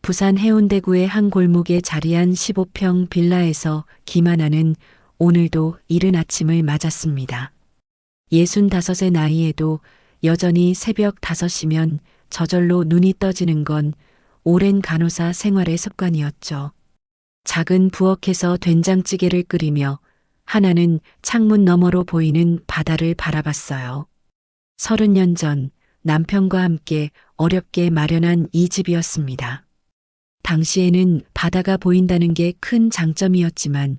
부산 해운대구의 한 골목에 자리한 15평 빌라에서 김하나는 오늘도 이른 아침을 맞았습니다. 65의 나이에도 여전히 새벽 5시면 저절로 눈이 떠지는 건 오랜 간호사 생활의 습관이었죠. 작은 부엌에서 된장찌개를 끓이며 하나는 창문 너머로 보이는 바다를 바라봤어요. 30년 전 남편과 함께 어렵게 마련한 이 집이었습니다. 당시에는 바다가 보인다는 게 큰 장점이었지만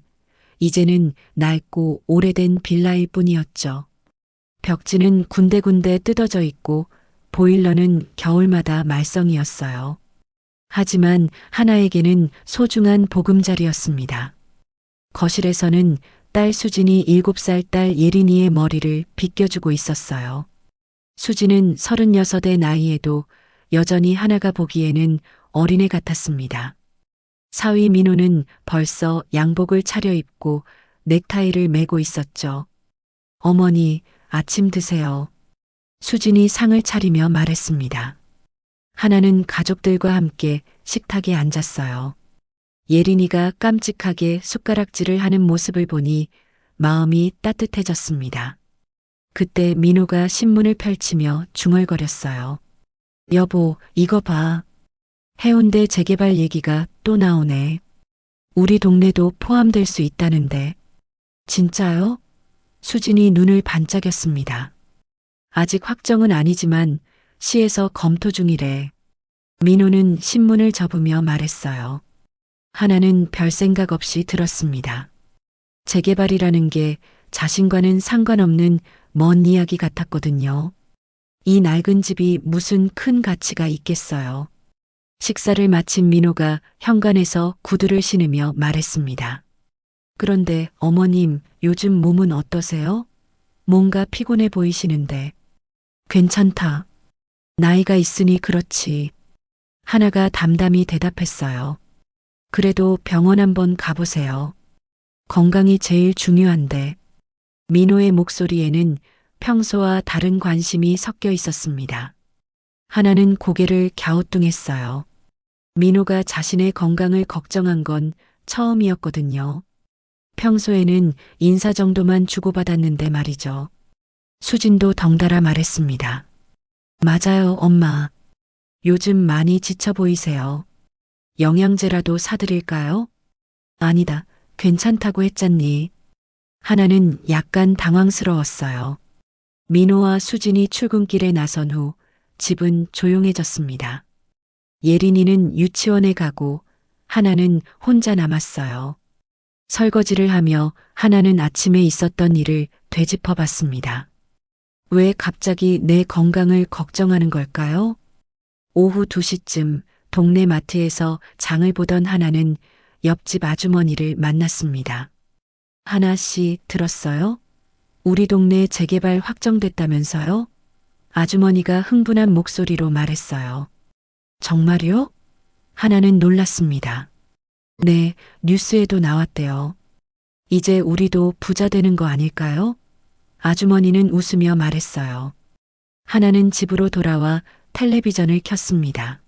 이제는 낡고 오래된 빌라일 뿐이었죠. 벽지는 군데군데 뜯어져 있고 보일러는 겨울마다 말썽이었어요. 하지만 하나에게는 소중한 보금자리였습니다. 거실에서는 딸 수진이 7살 딸 예린이의 머리를 빗겨주고 있었어요. 수진은 36의 나이에도 여전히 하나가 보기에는 어린애 같았습니다. 사위 민호는 벌써 양복을 차려입고 넥타이를 매고 있었죠. 어머니, 아침 드세요. 수진이 상을 차리며 말했습니다. 하나는 가족들과 함께 식탁에 앉았어요. 예린이가 깜찍하게 숟가락질을 하는 모습을 보니 마음이 따뜻해졌습니다. 그때 민호가 신문을 펼치며 중얼거렸어요. 여보, 이거 봐. 해운대 재개발 얘기가 또 나오네. 우리 동네도 포함될 수 있다는데. 진짜요? 수진이 눈을 반짝였습니다. 아직 확정은 아니지만 시에서 검토 중이래. 민호는 신문을 접으며 말했어요. 하나는 별 생각 없이 들었습니다. 재개발이라는 게 자신과는 상관없는 먼 이야기 같았거든요. 이 낡은 집이 무슨 큰 가치가 있겠어요. 식사를 마친 민호가 현관에서 구두를 신으며 말했습니다. 그런데 어머님, 요즘 몸은 어떠세요? 뭔가 피곤해 보이시는데. 괜찮다. 나이가 있으니 그렇지. 하나가 담담히 대답했어요. 그래도 병원 한번 가보세요. 건강이 제일 중요한데. 민호의 목소리에는 평소와 다른 관심이 섞여 있었습니다. 하나는 고개를 갸우뚱했어요. 민호가 자신의 건강을 걱정한 건 처음이었거든요. 평소에는 인사 정도만 주고받았는데 말이죠. 수진도 덩달아 말했습니다. 맞아요, 엄마. 요즘 많이 지쳐 보이세요. 영양제라도 사드릴까요? 아니다, 괜찮다고 했잖니. 하나는 약간 당황스러웠어요. 민호와 수진이 출근길에 나선 후 집은 조용해졌습니다. 예린이는 유치원에 가고 하나는 혼자 남았어요. 설거지를 하며 하나는 아침에 있었던 일을 되짚어 봤습니다. 왜 갑자기 내 건강을 걱정하는 걸까요? 오후 2시쯤 동네 마트에서 장을 보던 하나는 옆집 아주머니를 만났습니다. 하나 씨, 들었어요? 우리 동네 재개발 확정됐다면서요? 아주머니가 흥분한 목소리로 말했어요. 정말요? 하나는 놀랐습니다. 네, 뉴스에도 나왔대요. 이제 우리도 부자 되는 거 아닐까요? 아주머니는 웃으며 말했어요. 하나는 집으로 돌아와 텔레비전을 켰습니다.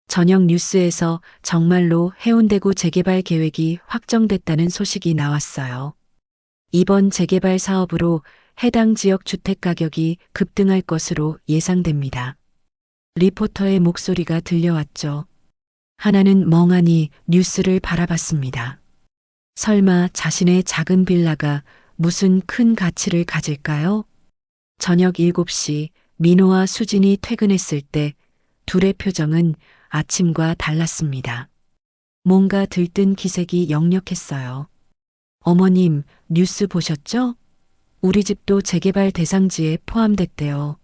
저녁 뉴스에서 정말로 해운대구 재개발 계획이 확정됐다는 소식이 나왔어요. 이번 재개발 사업으로 해당 지역 주택 가격이 급등할 것으로 예상됩니다. 리포터의 목소리가 들려왔죠. 하나는 멍하니 뉴스를 바라봤습니다. 설마 자신의 작은 빌라가 무슨 큰 가치를 가질까요? 저녁 7시 민호와 수진이 퇴근했을 때 둘의 표정은 아침과 달랐습니다. 뭔가 들뜬 기색이 역력했어요. 어머님, 뉴스 보셨죠? 우리 집도 재개발 대상지에 포함됐대요.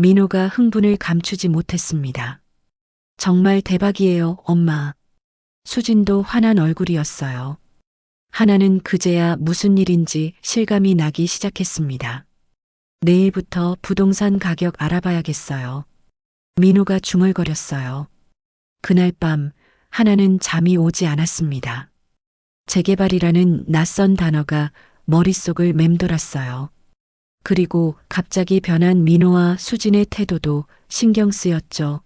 민호가 흥분을 감추지 못했습니다. 정말 대박이에요, 엄마. 수진도 환한 얼굴이었어요. 하나는 그제야 무슨 일인지 실감이 나기 시작했습니다. 내일부터 부동산 가격 알아봐야겠어요. 민호가 중얼거렸어요. 그날 밤 하나는 잠이 오지 않았습니다. 재개발이라는 낯선 단어가 머릿속을 맴돌았어요. 그리고 갑자기 변한 민호와 수진의 태도도 신경 쓰였죠.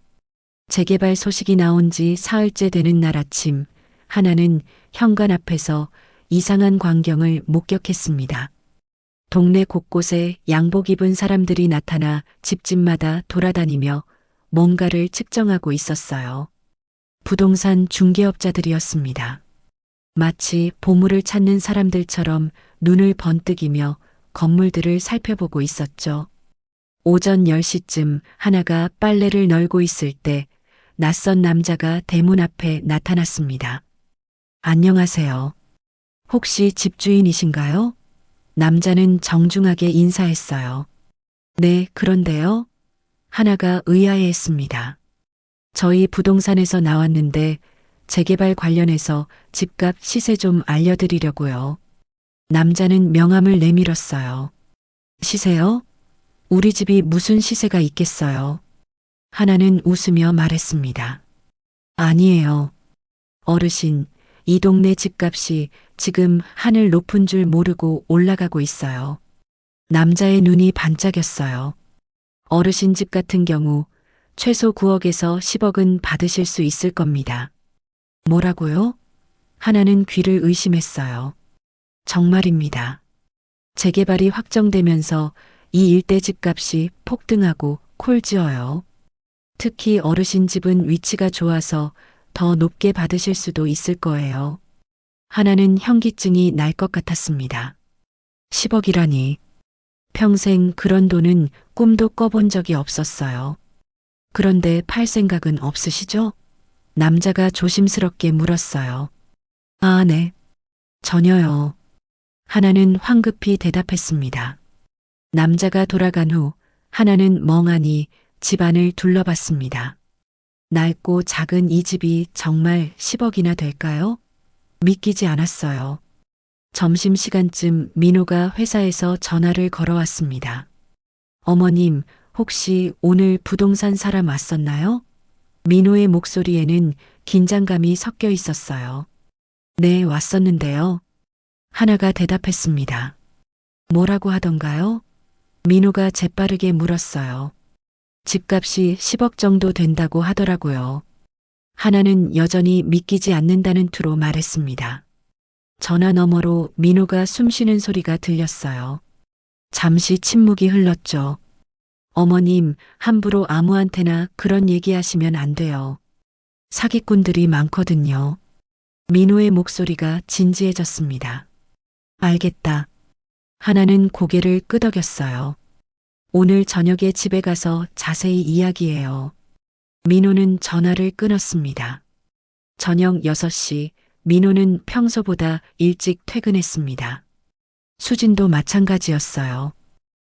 재개발 소식이 나온 지 사흘째 되는 날 아침, 하나는 현관 앞에서 이상한 광경을 목격했습니다. 동네 곳곳에 양복 입은 사람들이 나타나 집집마다 돌아다니며 뭔가를 측정하고 있었어요. 부동산 중개업자들이었습니다. 마치 보물을 찾는 사람들처럼 눈을 번뜩이며 건물들을 살펴보고 있었죠. 오전 10시쯤 하나가 빨래를 널고 있을 때 낯선 남자가 대문 앞에 나타났습니다. 안녕하세요. 혹시 집주인이신가요? 남자는 정중하게 인사했어요. 네, 그런데요. 하나가 의아해했습니다. 저희 부동산에서 나왔는데 재개발 관련해서 집값 시세 좀 알려드리려고요. 남자는 명함을 내밀었어요. 시세요? 우리 집이 무슨 시세가 있겠어요? 하나는 웃으며 말했습니다. 아니에요. 어르신, 이 동네 집값이 지금 하늘 높은 줄 모르고 올라가고 있어요. 남자의 눈이 반짝였어요. 어르신 집 같은 경우 최소 9억에서 10억은 받으실 수 있을 겁니다. 뭐라고요? 하나는 귀를 의심했어요. 정말입니다. 재개발이 확정되면서 이 일대 집값이 폭등하고 콜지어요. 특히 어르신 집은 위치가 좋아서 더 높게 받으실 수도 있을 거예요. 하나는 현기증이 날 것 같았습니다. 10억이라니. 평생 그런 돈은 꿈도 꿔본 적이 없었어요. 그런데 팔 생각은 없으시죠? 남자가 조심스럽게 물었어요. 아, 네. 전혀요. 하나는 황급히 대답했습니다. 남자가 돌아간 후 하나는 멍하니 집안을 둘러봤습니다. 낡고 작은 이 집이 정말 10억이나 될까요? 믿기지 않았어요. 점심시간쯤 민호가 회사에서 전화를 걸어왔습니다. 어머님, 혹시 오늘 부동산 사람 왔었나요? 민호의 목소리에는 긴장감이 섞여 있었어요. 네, 왔었는데요. 하나가 대답했습니다. 뭐라고 하던가요? 민호가 재빠르게 물었어요. 집값이 10억 정도 된다고 하더라고요. 하나는 여전히 믿기지 않는다는 투로 말했습니다. 전화 너머로 민호가 숨쉬는 소리가 들렸어요. 잠시 침묵이 흘렀죠. 어머님, 함부로 아무한테나 그런 얘기하시면 안 돼요. 사기꾼들이 많거든요. 민호의 목소리가 진지해졌습니다. 알겠다. 하나는 고개를 끄덕였어요. 오늘 저녁에 집에 가서 자세히 이야기해요. 민호는 전화를 끊었습니다. 저녁 6시, 민호는 평소보다 일찍 퇴근했습니다. 수진도 마찬가지였어요.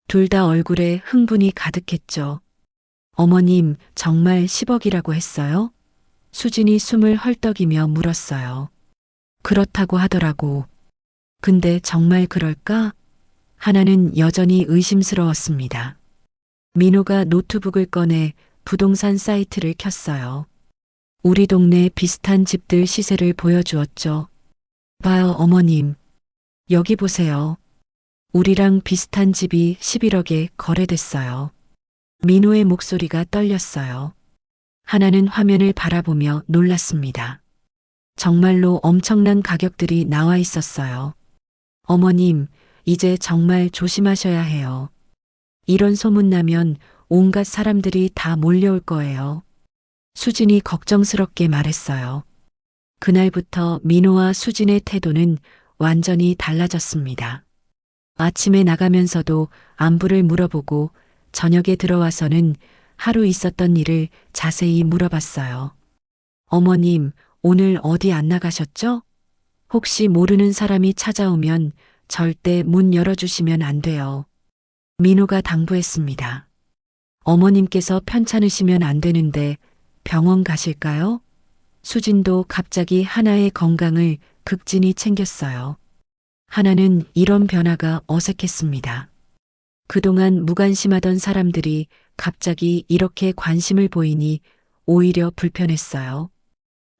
둘 다 얼굴에 흥분이 가득했죠. 어머님, 정말 10억이라고 했어요? 수진이 숨을 헐떡이며 물었어요. 그렇다고 하더라고. 근데 정말 그럴까? 하나는 여전히 의심스러웠습니다. 민호가 노트북을 꺼내 부동산 사이트를 켰어요. 우리 동네 비슷한 집들 시세를 보여주었죠. 봐요, 어머님. 여기 보세요. 우리랑 비슷한 집이 11억에 거래됐어요. 민호의 목소리가 떨렸어요. 하나는 화면을 바라보며 놀랐습니다. 정말로 엄청난 가격들이 나와 있었어요. 어머님, 이제 정말 조심하셔야 해요. 이런 소문 나면 온갖 사람들이 다 몰려올 거예요. 수진이 걱정스럽게 말했어요. 그날부터 민호와 수진의 태도는 완전히 달라졌습니다. 아침에 나가면서도 안부를 물어보고 저녁에 들어와서는 하루 있었던 일을 자세히 물어봤어요. 어머님, 오늘 어디 안 나가셨죠? 혹시 모르는 사람이 찾아오면 절대 문 열어주시면 안 돼요. 민호가 당부했습니다. 어머님께서 편찮으시면 안 되는데 병원 가실까요? 수진도 갑자기 하나의 건강을 극진히 챙겼어요. 하나는 이런 변화가 어색했습니다. 그동안 무관심하던 사람들이 갑자기 이렇게 관심을 보이니 오히려 불편했어요.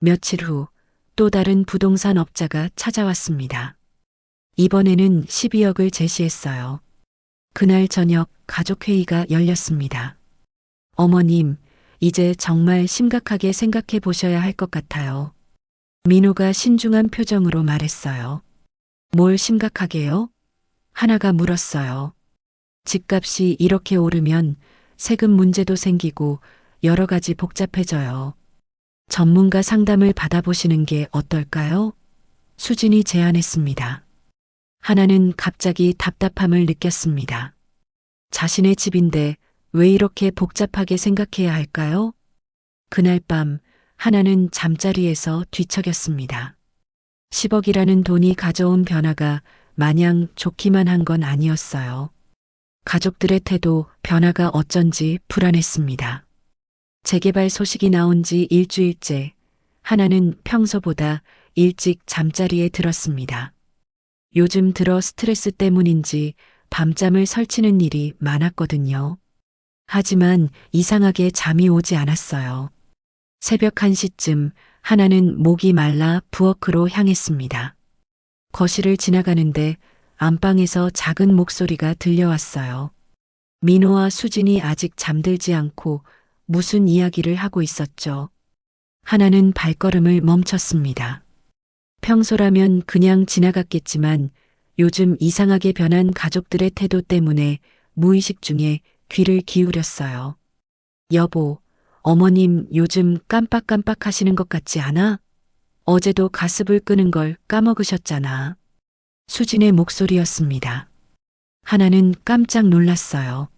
며칠 후 또 다른 부동산 업자가 찾아왔습니다. 이번에는 12억을 제시했어요. 그날 저녁 가족회의가 열렸습니다. 어머님, 이제 정말 심각하게 생각해 보셔야 할 것 같아요. 민호가 신중한 표정으로 말했어요. 뭘 심각하게요? 하나가 물었어요. 집값이 이렇게 오르면 세금 문제도 생기고 여러 가지 복잡해져요. 전문가 상담을 받아보시는 게 어떨까요? 수진이 제안했습니다. 하나는 갑자기 답답함을 느꼈습니다. 자신의 집인데 왜 이렇게 복잡하게 생각해야 할까요? 그날 밤 하나는 잠자리에서 뒤척였습니다. 10억이라는 돈이 가져온 변화가 마냥 좋기만 한 건 아니었어요. 가족들의 태도 변화가 어쩐지 불안했습니다. 재개발 소식이 나온 지 일주일째 하나는 평소보다 일찍 잠자리에 들었습니다. 요즘 들어 스트레스 때문인지 밤잠을 설치는 일이 많았거든요. 하지만 이상하게 잠이 오지 않았어요. 새벽 1시쯤 하나는 목이 말라 부엌으로 향했습니다. 거실을 지나가는데 안방에서 작은 목소리가 들려왔어요. 민호와 수진이 아직 잠들지 않고 무슨 이야기를 하고 있었죠. 하나는 발걸음을 멈췄습니다. 평소라면 그냥 지나갔겠지만 요즘 이상하게 변한 가족들의 태도 때문에 무의식 중에 귀를 기울였어요. 여보, 어머님 요즘 깜빡깜빡 하시는 것 같지 않아? 어제도 가습을 끄는 걸 까먹으셨잖아. 수진의 목소리였습니다. 하나는 깜짝 놀랐어요.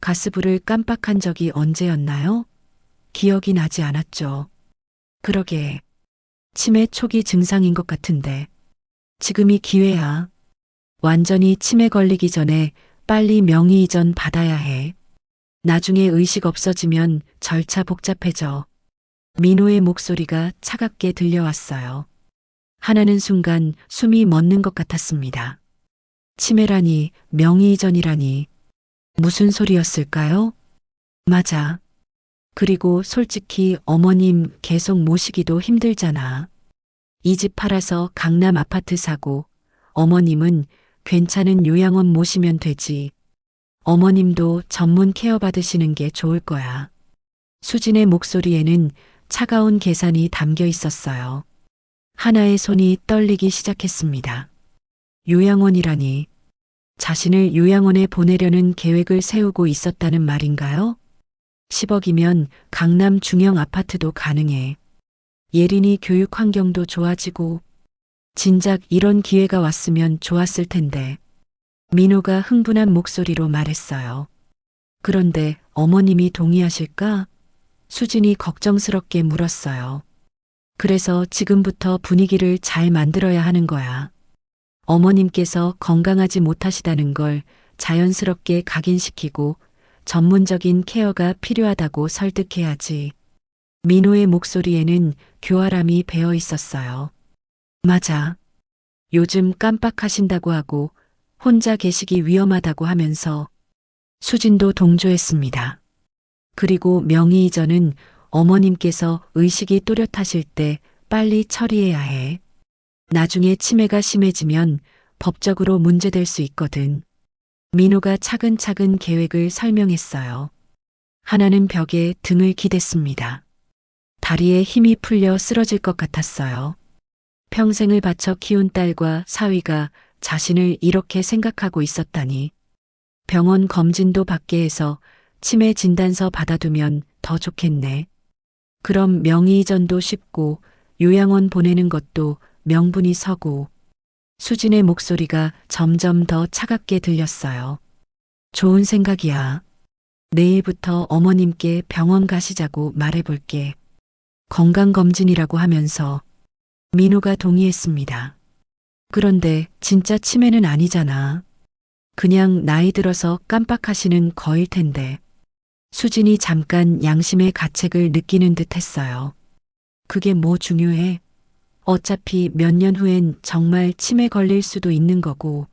가스불을 깜빡한 적이 언제였나요? 기억이 나지 않았죠. 그러게. 치매 초기 증상인 것 같은데. 지금이 기회야. 완전히 치매 걸리기 전에 빨리 명의 이전 받아야 해. 나중에 의식 없어지면 절차 복잡해져. 민호의 목소리가 차갑게 들려왔어요. 하나는 순간 숨이 멎는 것 같았습니다. 치매라니, 명의 이전이라니. 무슨 소리였을까요? 맞아. 그리고 솔직히 어머님 계속 모시기도 힘들잖아. 이 집 팔아서 강남 아파트 사고 어머님은 괜찮은 요양원 모시면 되지. 어머님도 전문 케어 받으시는 게 좋을 거야. 수진의 목소리에는 차가운 계산이 담겨 있었어요. 하나의 손이 떨리기 시작했습니다. 요양원이라니. 자신을 요양원에 보내려는 계획을 세우고 있었다는 말인가요? 10억이면 강남 중형 아파트도 가능해. 예린이 교육 환경도 좋아지고 진작 이런 기회가 왔으면 좋았을 텐데. 민호가 흥분한 목소리로 말했어요. 그런데 어머님이 동의하실까? 수진이 걱정스럽게 물었어요. 그래서 지금부터 분위기를 잘 만들어야 하는 거야. 어머님께서 건강하지 못하시다는 걸 자연스럽게 각인시키고 전문적인 케어가 필요하다고 설득해야지. 민호의 목소리에는 교활함이 배어 있었어요. 맞아. 요즘 깜빡하신다고 하고 혼자 계시기 위험하다고 하면서 수진도 동조했습니다. 그리고 명의 이전은 어머님께서 의식이 또렷하실 때 빨리 처리해야 해. 나중에 치매가 심해지면 법적으로 문제될 수 있거든. 민호가 차근차근 계획을 설명했어요. 하나는 벽에 등을 기댔습니다. 다리에 힘이 풀려 쓰러질 것 같았어요. 평생을 바쳐 키운 딸과 사위가 자신을 이렇게 생각하고 있었다니. 병원 검진도 받게 해서 치매 진단서 받아두면 더 좋겠네. 그럼 명의 이전도 쉽고 요양원 보내는 것도 명분이 서고. 수진의 목소리가 점점 더 차갑게 들렸어요. 좋은 생각이야. 내일부터 어머님께 병원 가시자고 말해볼게. 건강검진이라고 하면서. 민호가 동의했습니다. 그런데 진짜 치매는 아니잖아. 그냥 나이 들어서 깜빡하시는 거일 텐데. 수진이 잠깐 양심의 가책을 느끼는 듯 했어요. 그게 뭐 중요해? 어차피 몇 년 후엔 정말 치매 걸릴 수도 있는 거고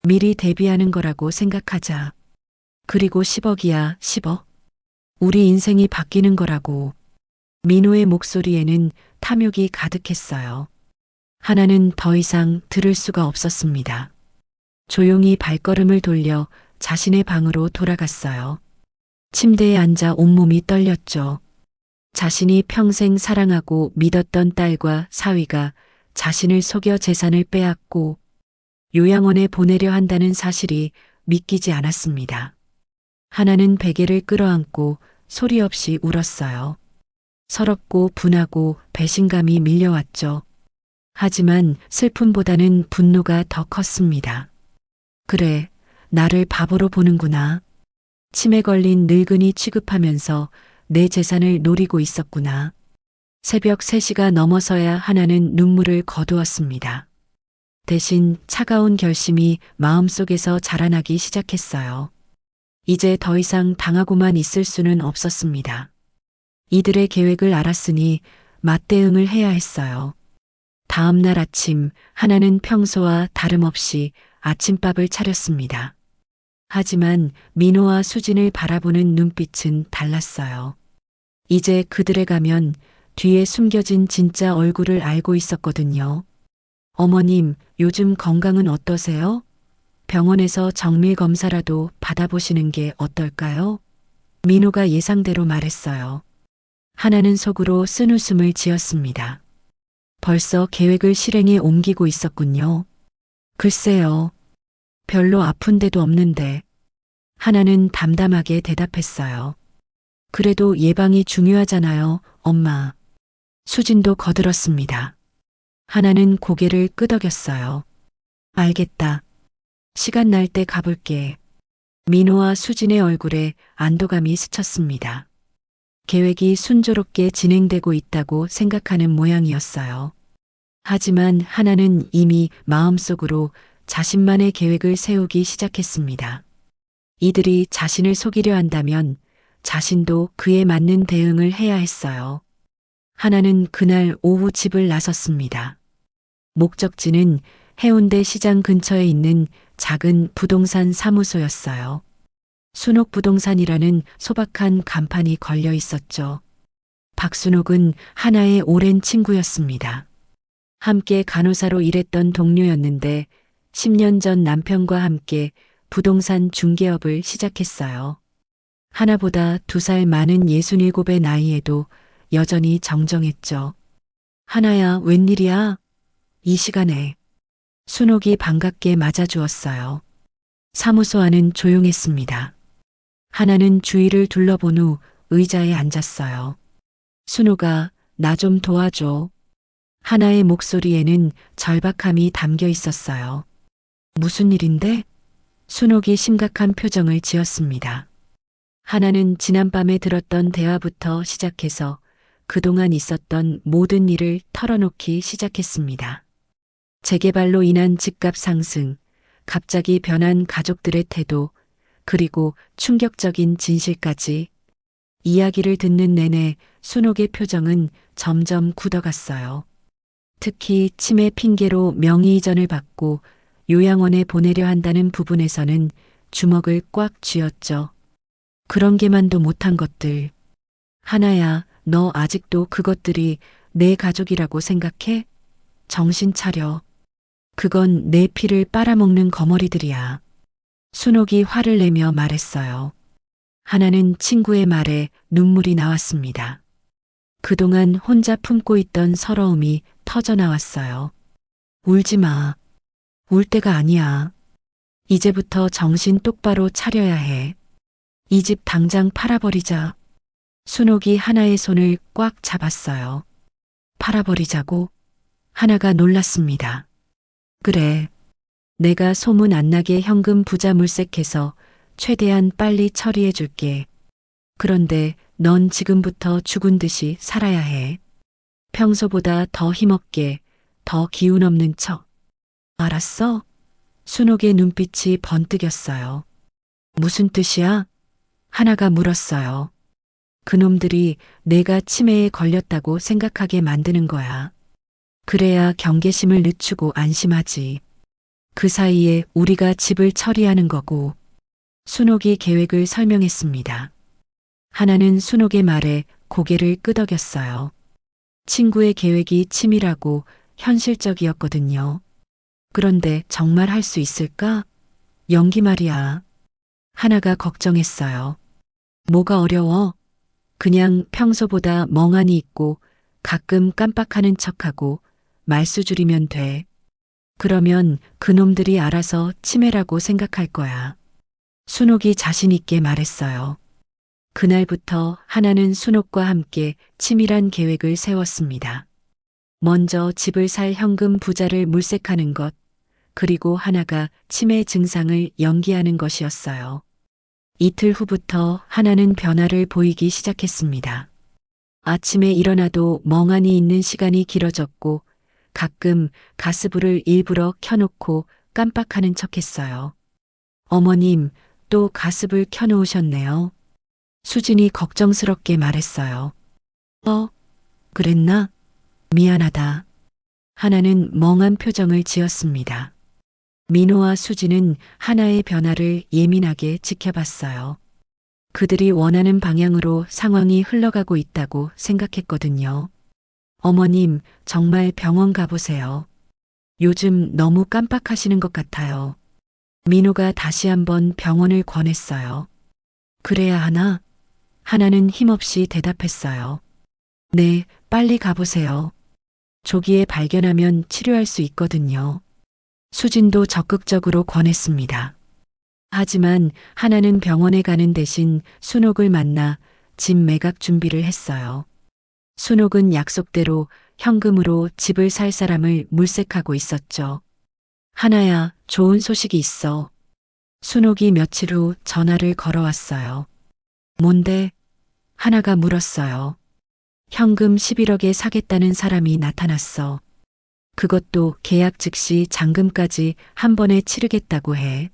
미리 대비하는 거라고 생각하자. 그리고 10억이야, 10억. 우리 인생이 바뀌는 거라고. 민호의 목소리에는 탐욕이 가득했어요. 하나는 더 이상 들을 수가 없었습니다. 조용히 발걸음을 돌려 자신의 방으로 돌아갔어요. 침대에 앉아 온몸이 떨렸죠. 자신이 평생 사랑하고 믿었던 딸과 사위가 자신을 속여 재산을 빼앗고 요양원에 보내려 한다는 사실이 믿기지 않았습니다. 하나는 베개를 끌어안고 소리 없이 울었어요. 서럽고 분하고 배신감이 밀려왔죠. 하지만 슬픔보다는 분노가 더 컸습니다. 그래, 나를 바보로 보는구나. 치매 걸린 늙은이 취급하면서 내 재산을 노리고 있었구나. 새벽 3시가 넘어서야 하나는 눈물을 거두었습니다. 대신 차가운 결심이 마음속에서 자라나기 시작했어요. 이제 더 이상 당하고만 있을 수는 없었습니다. 이들의 계획을 알았으니 맞대응을 해야 했어요. 다음 날 아침 하나는 평소와 다름없이 아침밥을 차렸습니다. 하지만 민호와 수진을 바라보는 눈빛은 달랐어요. 이제 그들에 가면 뒤에 숨겨진 진짜 얼굴을 알고 있었거든요. 어머님, 요즘 건강은 어떠세요? 병원에서 정밀 검사라도 받아보시는 게 어떨까요? 민호가 예상대로 말했어요. 하나는 속으로 쓴웃음을 지었습니다. 벌써 계획을 실행에 옮기고 있었군요. 글쎄요. 별로 아픈 데도 없는데. 하나는 담담하게 대답했어요. 그래도 예방이 중요하잖아요, 엄마. 수진도 거들었습니다. 하나는 고개를 끄덕였어요. 알겠다. 시간 날 때 가볼게. 민호와 수진의 얼굴에 안도감이 스쳤습니다. 계획이 순조롭게 진행되고 있다고 생각하는 모양이었어요. 하지만 하나는 이미 마음속으로 자신만의 계획을 세우기 시작했습니다. 이들이 자신을 속이려 한다면 자신도 그에 맞는 대응을 해야 했어요. 하나는 그날 오후 집을 나섰습니다. 목적지는 해운대 시장 근처에 있는 작은 부동산 사무소였어요. 순옥부동산이라는 소박한 간판이 걸려 있었죠. 박순옥은 하나의 오랜 친구였습니다. 함께 간호사로 일했던 동료였는데 10년 전 남편과 함께 부동산 중개업을 시작했어요. 하나보다 2살 많은 67의 나이에도 여전히 정정했죠. 하나야, 웬일이야? 이 시간에. 순옥이 반갑게 맞아주었어요. 사무소 안은 조용했습니다. 하나는 주위를 둘러본 후 의자에 앉았어요. 순옥아, 나 좀 도와줘. 하나의 목소리에는 절박함이 담겨 있었어요. 무슨 일인데? 순옥이 심각한 표정을 지었습니다. 하나는 지난밤에 들었던 대화부터 시작해서 그동안 있었던 모든 일을 털어놓기 시작했습니다. 재개발로 인한 집값 상승, 갑자기 변한 가족들의 태도, 그리고 충격적인 진실까지. 이야기를 듣는 내내 순옥의 표정은 점점 굳어갔어요. 특히 치매 핑계로 명의 이전을 받고 요양원에 보내려 한다는 부분에서는 주먹을 꽉 쥐었죠. 그런 게만도 못한 것들. 하나야, 너 아직도 그것들이 내 가족이라고 생각해? 정신 차려. 그건 내 피를 빨아먹는 거머리들이야. 순옥이 화를 내며 말했어요. 하나는 친구의 말에 눈물이 나왔습니다. 그동안 혼자 품고 있던 서러움이 터져나왔어요. 울지 마. 울 때가 아니야. 이제부터 정신 똑바로 차려야 해. 이 집 당장 팔아버리자. 순옥이 하나의 손을 꽉 잡았어요. 팔아버리자고? 하나가 놀랐습니다. 그래. 내가 소문 안 나게 현금 부자 물색해서 최대한 빨리 처리해 줄게. 그런데 넌 지금부터 죽은 듯이 살아야 해. 평소보다 더 힘없게, 더 기운 없는 척. 알았어? 순옥의 눈빛이 번뜩였어요. 무슨 뜻이야? 하나가 물었어요. 그놈들이 내가 치매에 걸렸다고 생각하게 만드는 거야. 그래야 경계심을 늦추고 안심하지. 그 사이에 우리가 집을 처리하는 거고. 순옥이 계획을 설명했습니다. 하나는 순옥의 말에 고개를 끄덕였어요. 친구의 계획이 치밀하고 현실적이었거든요. 그런데 정말 할 수 있을까? 연기 말이야. 하나가 걱정했어요. 뭐가 어려워? 그냥 평소보다 멍하니 있고 가끔 깜빡하는 척하고 말수 줄이면 돼. 그러면 그놈들이 알아서 치매라고 생각할 거야. 순옥이 자신 있게 말했어요. 그날부터 하나는 순옥과 함께 치밀한 계획을 세웠습니다. 먼저 집을 살 현금 부자를 물색하는 것, 그리고 하나가 치매 증상을 연기하는 것이었어요. 이틀 후부터 하나는 변화를 보이기 시작했습니다. 아침에 일어나도 멍하니 있는 시간이 길어졌고 가끔 가스불을 일부러 켜놓고 깜빡하는 척했어요. 어머님, 또 가스불 켜놓으셨네요. 수진이 걱정스럽게 말했어요. 그랬나? 미안하다. 하나는 멍한 표정을 지었습니다. 민호와 수진은 하나의 변화를 예민하게 지켜봤어요. 그들이 원하는 방향으로 상황이 흘러가고 있다고 생각했거든요. 어머님, 정말 병원 가보세요. 요즘 너무 깜빡하시는 것 같아요. 민호가 다시 한번 병원을 권했어요. 그래야 하나? 하나는 힘없이 대답했어요. 네, 빨리 가보세요. 조기에 발견하면 치료할 수 있거든요. 수진도 적극적으로 권했습니다. 하지만 하나는 병원에 가는 대신 순옥을 만나 집 매각 준비를 했어요. 순옥은 약속대로 현금으로 집을 살 사람을 물색하고 있었죠. 하나야, 좋은 소식이 있어. 순옥이 며칠 후 전화를 걸어왔어요. 뭔데? 하나가 물었어요. 현금 11억에 사겠다는 사람이 나타났어. 그것도 계약 즉시 잔금까지 한 번에 치르겠다고 해.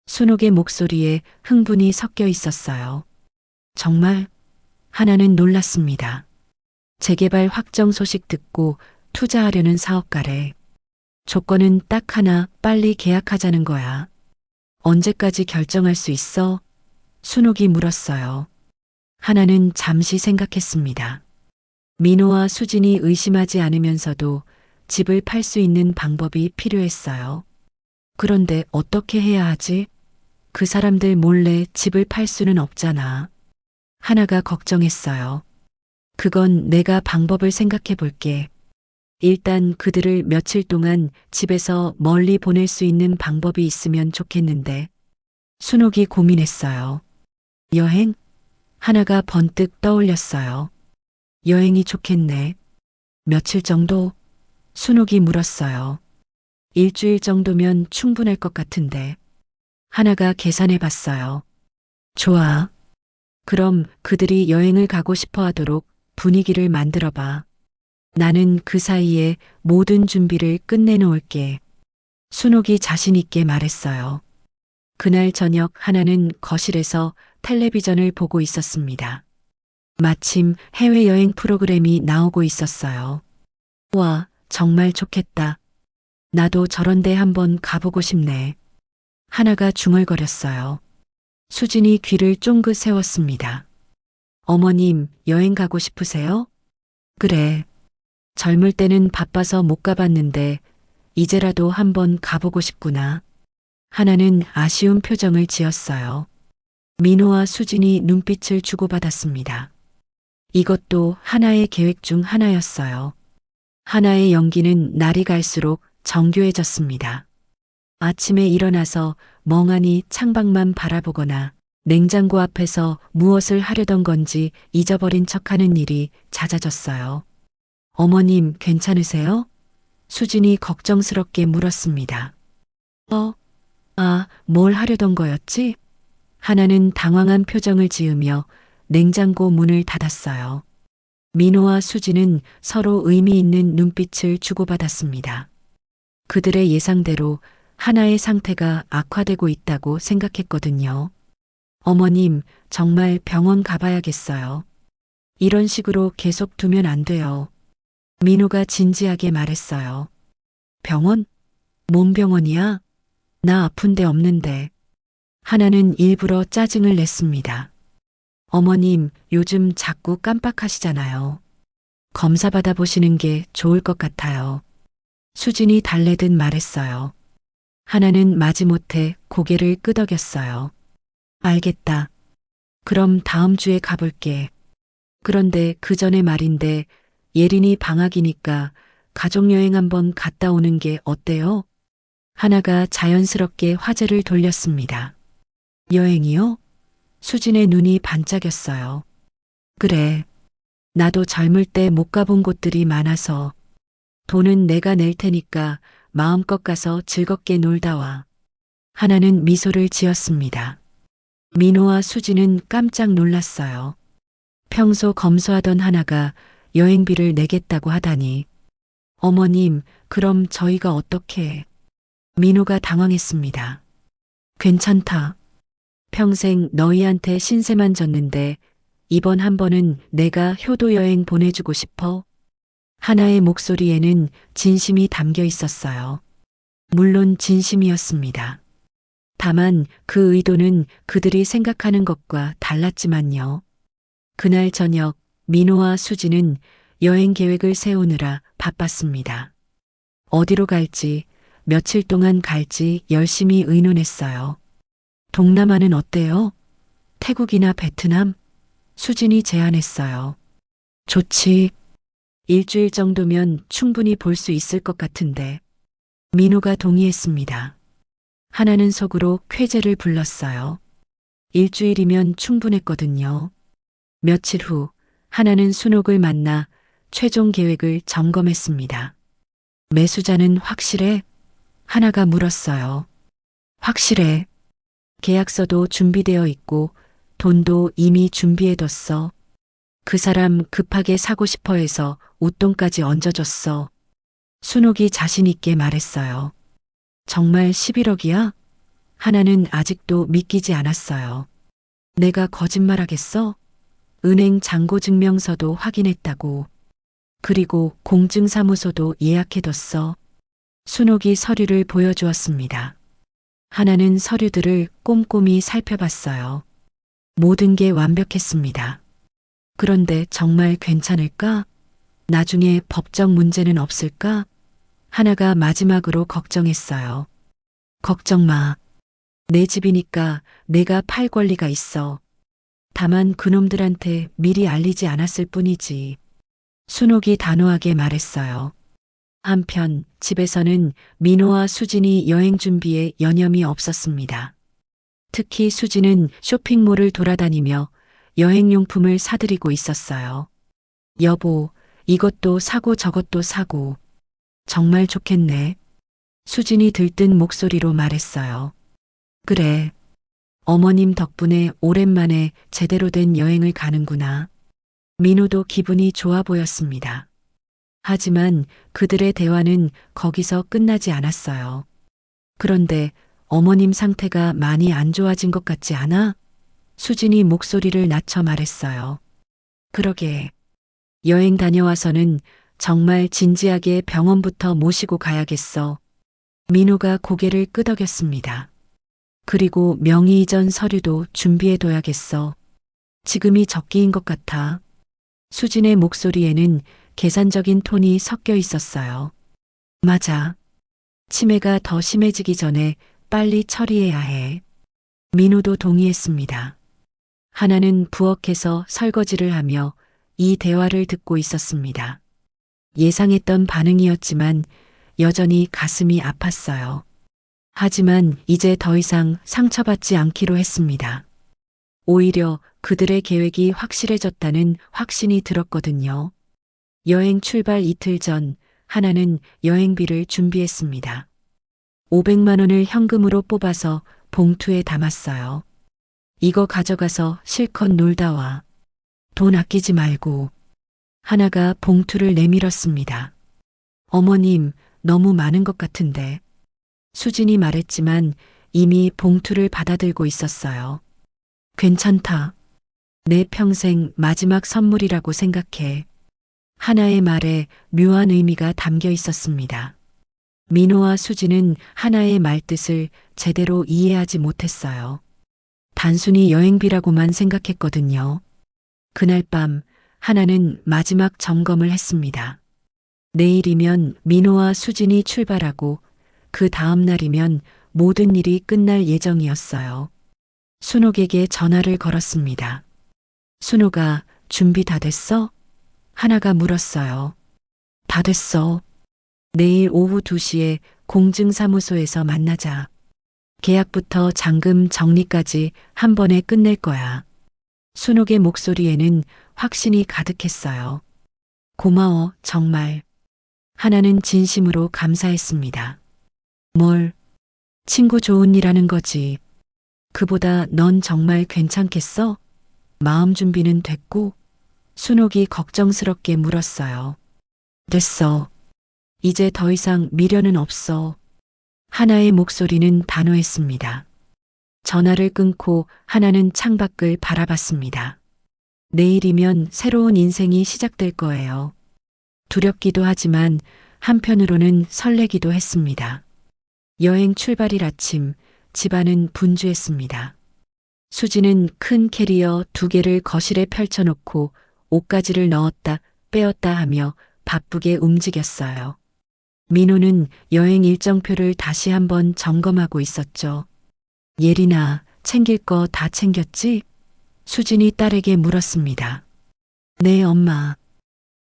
순옥의 목소리에 흥분이 섞여 있었어요. 정말? 하나는 놀랐습니다. 재개발 확정 소식 듣고 투자하려는 사업가래. 조건은 딱 하나, 빨리 계약하자는 거야. 언제까지 결정할 수 있어? 순옥이 물었어요. 하나는 잠시 생각했습니다. 민호와 수진이 의심하지 않으면서도 집을 팔 수 있는 방법이 필요했어요. 그런데 어떻게 해야 하지? 그 사람들 몰래 집을 팔 수는 없잖아. 하나가 걱정했어요. 그건 내가 방법을 생각해 볼게. 일단 그들을 며칠 동안 집에서 멀리 보낼 수 있는 방법이 있으면 좋겠는데. 순옥이 고민했어요. 여행? 하나가 번뜩 떠올렸어요. 여행이 좋겠네. 며칠 정도? 순옥이 물었어요. 일주일 정도면 충분할 것 같은데. 하나가 계산해 봤어요. 좋아. 그럼 그들이 여행을 가고 싶어 하도록 분위기를 만들어 봐. 나는 그 사이에 모든 준비를 끝내놓을게. 순옥이 자신 있게 말했어요. 그날 저녁 하나는 거실에서 텔레비전을 보고 있었습니다. 마침 해외여행 프로그램이 나오고 있었어요. 와, 정말 좋겠다. 나도 저런 데 한번 가보고 싶네. 하나가 중얼거렸어요. 수진이 귀를 쫑긋 세웠습니다. 어머님, 여행 가고 싶으세요? 그래. 젊을 때는 바빠서 못 가봤는데 이제라도 한번 가보고 싶구나. 하나는 아쉬운 표정을 지었어요. 민호와 수진이 눈빛을 주고받았습니다. 이것도 하나의 계획 중 하나였어요. 하나의 연기는 날이 갈수록 정교해졌습니다. 아침에 일어나서 멍하니 창밖만 바라보거나 냉장고 앞에서 무엇을 하려던 건지 잊어버린 척하는 일이 잦아졌어요. 어머님, 괜찮으세요? 수진이 걱정스럽게 물었습니다. 뭘 하려던 거였지? 하나는 당황한 표정을 지으며 냉장고 문을 닫았어요. 민호와 수진은 서로 의미 있는 눈빛을 주고받았습니다. 그들의 예상대로 하나의 상태가 악화되고 있다고 생각했거든요. 어머님, 정말 병원 가봐야겠어요. 이런 식으로 계속 두면 안 돼요. 민호가 진지하게 말했어요. 병원? 뭔 병원이야? 나 아픈 데 없는데. 하나는 일부러 짜증을 냈습니다. 어머님, 요즘 자꾸 깜빡하시잖아요. 검사 받아보시는 게 좋을 것 같아요. 수진이 달래듯 말했어요. 하나는 마지못해 고개를 끄덕였어요. 알겠다. 그럼 다음 주에 가볼게. 그런데 그 전에 말인데 예린이 방학이니까 가족여행 한번 갔다 오는 게 어때요? 하나가 자연스럽게 화제를 돌렸습니다. 여행이요? 수진의 눈이 반짝였어요. 그래. 나도 젊을 때 못 가본 곳들이 많아서 돈은 내가 낼 테니까 마음껏 가서 즐겁게 놀다 와. 하나는 미소를 지었습니다. 민호와 수지는 깜짝 놀랐어요. 평소 검소하던 하나가 여행비를 내겠다고 하다니. 어머님, 그럼 저희가 어떻게? 민호가 당황했습니다. 괜찮다. 평생 너희한테 신세만 졌는데 이번 한 번은 내가 효도 여행 보내주고 싶어. 하나의 목소리에는 진심이 담겨 있었어요. 물론 진심이었습니다. 다만 그 의도는 그들이 생각하는 것과 달랐지만요. 그날 저녁 민호와 수지는 여행 계획을 세우느라 바빴습니다. 어디로 갈지, 며칠 동안 갈지 열심히 의논했어요. 동남아는 어때요? 태국이나 베트남? 수진이 제안했어요. 좋지. 일주일 정도면 충분히 볼 수 있을 것 같은데. 민호가 동의했습니다. 하나는 속으로 쾌재를 불렀어요. 일주일이면 충분했거든요. 며칠 후 하나는 순옥을 만나 최종 계획을 점검했습니다. 매수자는 확실해? 하나가 물었어요. 확실해. 계약서도 준비되어 있고 돈도 이미 준비해뒀어. 그 사람 급하게 사고 싶어 해서 웃돈까지 얹어줬어. 순옥이 자신있게 말했어요. 정말 11억이야? 하나는 아직도 믿기지 않았어요. 내가 거짓말하겠어? 은행 잔고증명서도 확인했다고. 그리고 공증사무소도 예약해뒀어. 순옥이 서류를 보여주었습니다. 하나는 서류들을 꼼꼼히 살펴봤어요. 모든 게 완벽했습니다. 그런데 정말 괜찮을까? 나중에 법적 문제는 없을까? 하나가 마지막으로 걱정했어요. 걱정 마. 내 집이니까 내가 팔 권리가 있어. 다만 그놈들한테 미리 알리지 않았을 뿐이지. 순옥이 단호하게 말했어요. 한편 집에서는 민호와 수진이 여행 준비에 여념이 없었습니다. 특히 수진은 쇼핑몰을 돌아다니며 여행용품을 사들이고 있었어요. 여보, 이것도 사고 저것도 사고. 정말 좋겠네. 수진이 들뜬 목소리로 말했어요. 그래. 어머님 덕분에 오랜만에 제대로 된 여행을 가는구나. 민호도 기분이 좋아 보였습니다. 하지만 그들의 대화는 거기서 끝나지 않았어요. 그런데 어머님 상태가 많이 안 좋아진 것 같지 않아? 수진이 목소리를 낮춰 말했어요. 그러게. 여행 다녀와서는 정말 진지하게 병원부터 모시고 가야겠어. 민호가 고개를 끄덕였습니다. 그리고 명의 이전 서류도 준비해둬야겠어. 지금이 적기인 것 같아. 수진의 목소리에는 계산적인 톤이 섞여 있었어요. 맞아. 치매가 더 심해지기 전에 빨리 처리해야 해. 민호도 동의했습니다. 하나는 부엌에서 설거지를 하며 이 대화를 듣고 있었습니다. 예상했던 반응이었지만 여전히 가슴이 아팠어요. 하지만 이제 더 이상 상처받지 않기로 했습니다. 오히려 그들의 계획이 확실해졌다는 확신이 들었거든요. 여행 출발 이틀 전 하나는 여행비를 준비했습니다. 500만 원을 현금으로 뽑아서 봉투에 담았어요. 이거 가져가서 실컷 놀다 와. 돈 아끼지 말고. 하나가 봉투를 내밀었습니다. 어머님, 너무 많은 것 같은데. 수진이 말했지만 이미 봉투를 받아들고 있었어요. 괜찮다. 내 평생 마지막 선물이라고 생각해. 하나의 말에 묘한 의미가 담겨 있었습니다. 민호와 수지는 하나의 말뜻을 제대로 이해하지 못했어요. 단순히 여행비라고만 생각했거든요. 그날 밤 하나는 마지막 점검을 했습니다. 내일이면 민호와 수진이 출발하고 그 다음 날이면 모든 일이 끝날 예정이었어요. 순옥에게 전화를 걸었습니다. 순옥아, 준비 다 됐어? 하나가 물었어요. 다 됐어. 내일 오후 2시에 공증사무소에서 만나자. 계약부터 잔금 정리까지 한 번에 끝낼 거야. 순옥의 목소리에는 확신이 가득했어요. 고마워, 정말. 하나는 진심으로 감사했습니다. 뭘? 친구 좋은 일 하는 거지. 그보다 넌 정말 괜찮겠어? 마음 준비는 됐고? 순옥이 걱정스럽게 물었어요. 됐어. 이제 더 이상 미련은 없어. 하나의 목소리는 단호했습니다. 전화를 끊고 하나는 창밖을 바라봤습니다. 내일이면 새로운 인생이 시작될 거예요. 두렵기도 하지만 한편으로는 설레기도 했습니다. 여행 출발일 아침, 집안은 분주했습니다. 수지는 큰 캐리어 2개를 거실에 펼쳐놓고 옷가지를 넣었다 빼었다 하며 바쁘게 움직였어요. 민호는 여행 일정표를 다시 한번 점검하고 있었죠. 예린아, 챙길 거 다 챙겼지? 수진이 딸에게 물었습니다. 네, 엄마.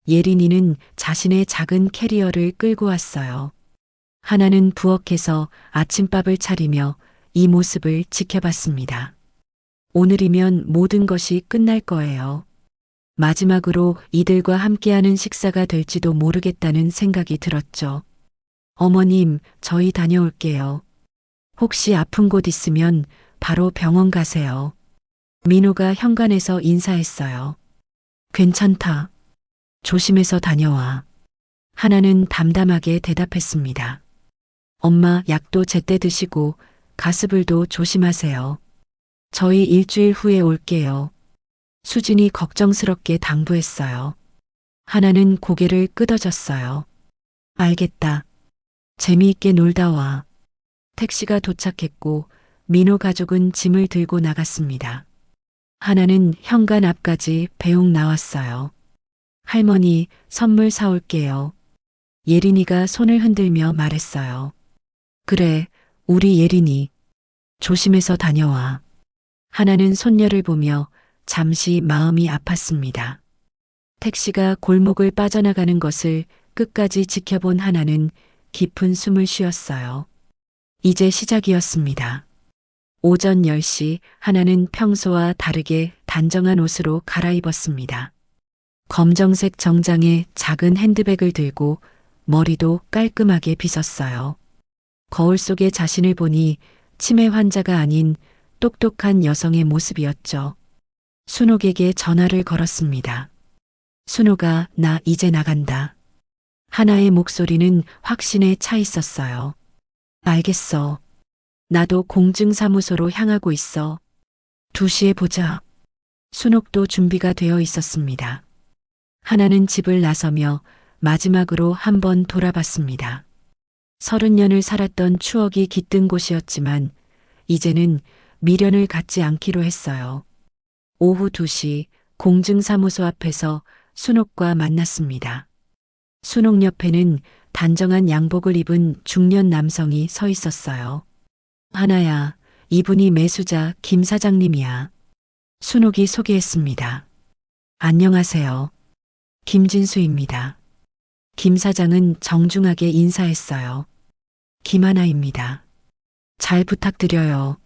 예린이는 자신의 작은 캐리어를 끌고 왔어요. 하나는 부엌에서 아침밥을 차리며 이 모습을 지켜봤습니다. 오늘이면 모든 것이 끝날 거예요. 마지막으로 이들과 함께하는 식사가 될지도 모르겠다는 생각이 들었죠. 어머님, 저희 다녀올게요. 혹시 아픈 곳 있으면 바로 병원 가세요. 민호가 현관에서 인사했어요. 괜찮다. 조심해서 다녀와. 하나는 담담하게 대답했습니다. 엄마, 약도 제때 드시고 가스불도 조심하세요. 저희 일주일 후에 올게요. 수진이 걱정스럽게 당부했어요. 하나는 고개를 끄덕였어요. 알겠다. 재미있게 놀다 와. 택시가 도착했고 민호 가족은 짐을 들고 나갔습니다. 하나는 현관 앞까지 배웅 나왔어요. 할머니, 선물 사올게요. 예린이가 손을 흔들며 말했어요. 그래, 우리 예린이. 조심해서 다녀와. 하나는 손녀를 보며 잠시 마음이 아팠습니다. 택시가 골목을 빠져나가는 것을 끝까지 지켜본 하나는 깊은 숨을 쉬었어요. 이제 시작이었습니다. 오전 10시 하나는 평소와 다르게 단정한 옷으로 갈아입었습니다. 검정색 정장에 작은 핸드백을 들고 머리도 깔끔하게 빗었어요. 거울 속에 자신을 보니 치매 환자가 아닌 똑똑한 여성의 모습이었죠. 순옥에게 전화를 걸었습니다. 순옥아, 나 이제 나간다. 하나의 목소리는 확신에 차 있었어요. 알겠어. 나도 공증사무소로 향하고 있어. 2시에 보자. 순옥도 준비가 되어 있었습니다. 하나는 집을 나서며 마지막으로 한번 돌아봤습니다. 30년을 살았던 추억이 깃든 곳이었지만 이제는 미련을 갖지 않기로 했어요. 오후 2시 공증사무소 앞에서 순옥과 만났습니다. 순옥 옆에는 단정한 양복을 입은 중년 남성이 서 있었어요. 하나야, 이분이 매수자 김 사장님이야. 순옥이 소개했습니다. 안녕하세요. 김진수입니다. 김 사장은 정중하게 인사했어요. 김하나입니다. 잘 부탁드려요.